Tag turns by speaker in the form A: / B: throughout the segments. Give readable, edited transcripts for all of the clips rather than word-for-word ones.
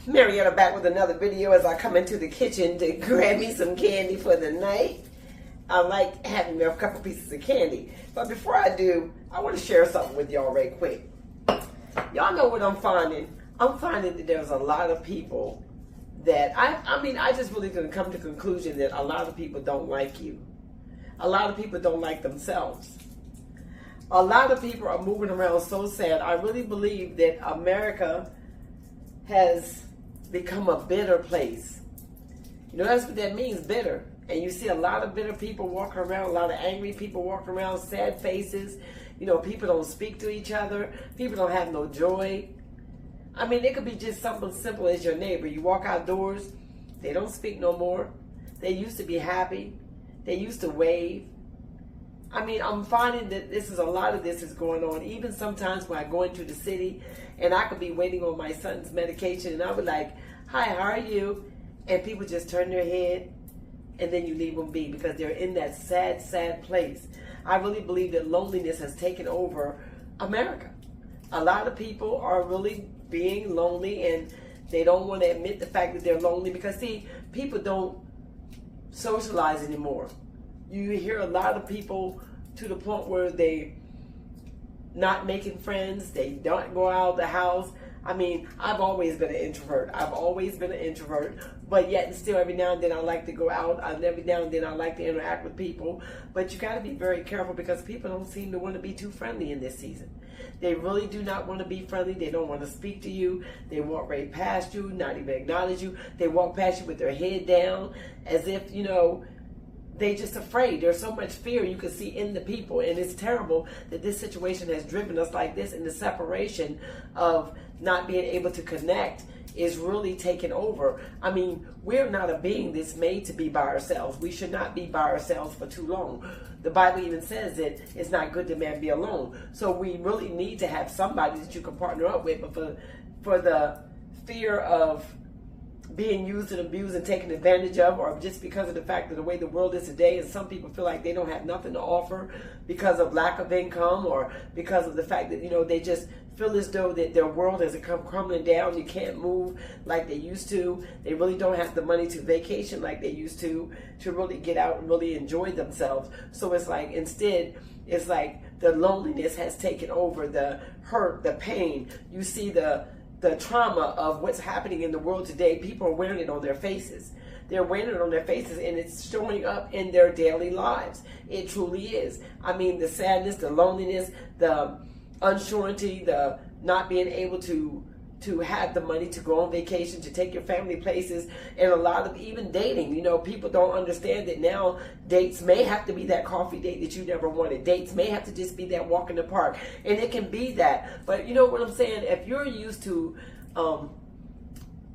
A: Marietta back with another video as I come into the kitchen to grab me some candy for the night. I like having a couple pieces of candy. But before I do, I want to share something with y'all right quick. Y'all know what I'm finding? I'm finding that there's a lot of people that, I just really gonna come to the conclusion that a lot of people don't like you. A lot of people don't like themselves. A lot of people are moving around so sad. I really believe that America has become a bitter place. You know, that's what that means, bitter. And you see a lot of bitter people walking around, a lot of angry people walking around, sad faces. You know, people don't speak to each other. People don't have no joy. I mean, it could be just something simple as your neighbor. You walk outdoors, they don't speak no more. They used to be happy. They used to wave. I mean, I'm finding that a lot of this is going on. Even sometimes when I go into the city and I could be waiting on my son's medication and I would like, hi, how are you? And people just turn their head and then you leave them be because they're in that sad, sad place. I really believe that loneliness has taken over America. A lot of people are really being lonely and they don't want to admit the fact that they're lonely because, see, people don't socialize anymore. You hear a lot of people to the point where they not making friends, they don't go out of the house. I mean, I've always been an introvert. But yet and still every now and then I like to go out. Every now and then I like to interact with people. But you got to be very careful because people don't seem to want to be too friendly in this season. They really do not want to be friendly. They don't want to speak to you. They walk right past you, not even acknowledge you. They walk past you with their head down as if, you know, they just afraid. There's so much fear you can see in the people, and it's terrible that this situation has driven us like this, and the separation of not being able to connect is really taking over. I mean, we're not a being that's made to be by ourselves. We should not be by ourselves for too long. The Bible even says that it's not good that man be alone. So we really need to have somebody that you can partner up with, but for the fear of being used and abused and taken advantage of, or just because of the fact of the way the world is today, and some people feel like they don't have nothing to offer because of lack of income, or because of the fact that, you know, they just feel as though that their world has come crumbling down. You can't move like they used to. They really don't have the money to vacation like they used to really get out and really enjoy themselves. So it's like, instead, it's like the loneliness has taken over, the hurt, the pain. You see the trauma of what's happening in the world today. People are wearing it on their faces. They're wearing it on their faces, and it's showing up in their daily lives. It truly is. I mean, the sadness, the loneliness, the unsurety, the not being able to have the money to go on vacation, to take your family places, and a lot of even dating. You know, people don't understand that now dates may have to be that coffee date that you never wanted. Dates may have to just be that walk in the park, and it can be that. But you know what I'm saying? If you're used to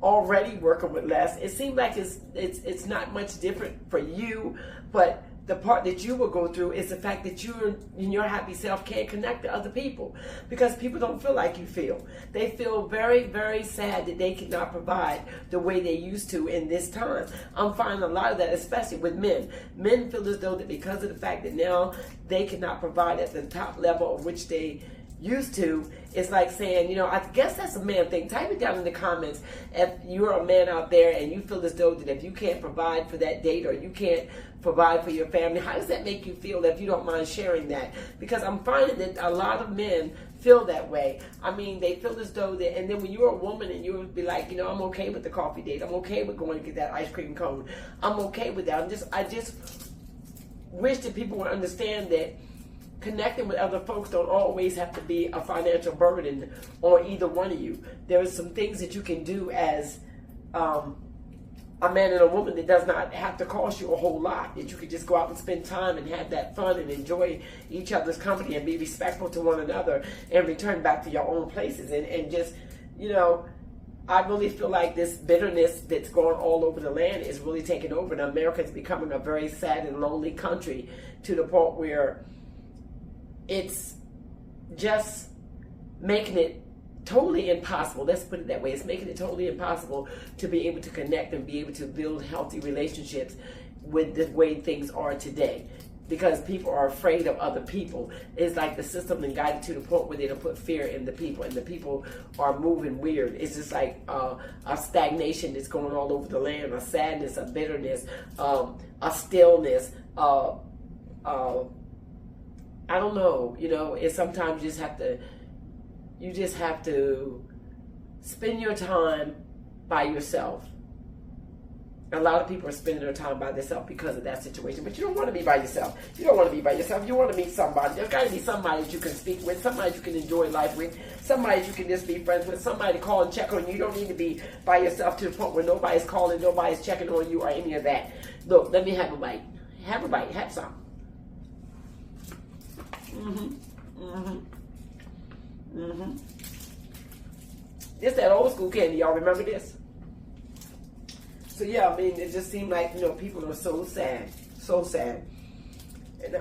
A: already working with less, it seems like it's not much different for you, but the part that you will go through is the fact that you in your happy self can't connect to other people because people don't feel like you feel. They feel very, very sad that they cannot provide the way they used to in this time. I'm finding a lot of that, especially with men. Men feel as though that because of the fact that now they cannot provide at the top level of which they used to, it's like saying, you know, I guess that's a man thing. Type it down in the comments if you're a man out there and you feel as though that if you can't provide for that date or you can't provide for your family, how does that make you feel if you don't mind sharing that? Because I'm finding that a lot of men feel that way. I mean, they feel as though that, and then when you're a woman and you'll be like, you know, I'm okay with the coffee date. I'm okay with going to get that ice cream cone. I'm okay with that. I just wish that people would understand that connecting with other folks don't always have to be a financial burden on either one of you. There are some things that you can do as a man and a woman that does not have to cost you a whole lot, that you can just go out and spend time and have that fun and enjoy each other's company and be respectful to one another and return back to your own places and just, you know, I really feel like this bitterness that's going all over the land is really taking over, and America is becoming a very sad and lonely country to the point where it's just making it totally impossible. Let's put it that way. It's making it totally impossible to be able to connect and be able to build healthy relationships with the way things are today. because people are afraid of other people. It's like the system and guided to the point where they don't put fear in the people, and the people are moving weird. It's just like a stagnation that's going all over the land, a sadness, a bitterness, a stillness. I don't know. You know, it's sometimes you just have to spend your time by yourself. A lot of people are spending their time by themselves because of that situation. But you don't want to be by yourself. You don't want to be by yourself. You want to meet somebody. There's got to be somebody that you can speak with, somebody you can enjoy life with, somebody you can just be friends with, somebody to call and check on you. You don't need to be by yourself to the point where nobody's calling, nobody's checking on you or any of that. Look, let me have a bite. Have a bite. Have some. This that old school candy. Y'all remember this? So yeah, I mean, it just seemed like, you know, people are so sad, so sad. And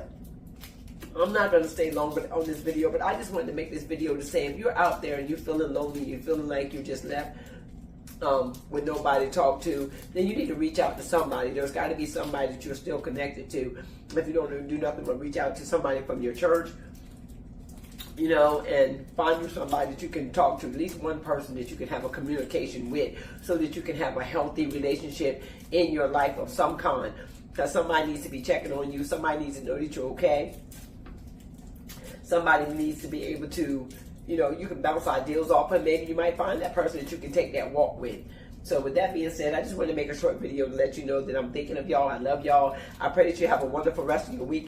A: I'm not going to stay long on this video, but I just wanted to make this video to say, if you're out there and you're feeling lonely, you're feeling like you're just left with nobody to talk to, then you need to reach out to somebody. There's got to be somebody that you're still connected to. If you don't do nothing but reach out to somebody from your church, you know, and find you somebody that you can talk to, at least one person that you can have a communication with, so that you can have a healthy relationship in your life of some kind. Because somebody needs to be checking on you. Somebody needs to know that you're okay. Somebody needs to be able to, you know, you can bounce ideas off, and maybe you might find that person that you can take that walk with. So with that being said, I just want to make a short video to let you know that I'm thinking of y'all. I love y'all. I pray that you have a wonderful rest of your week.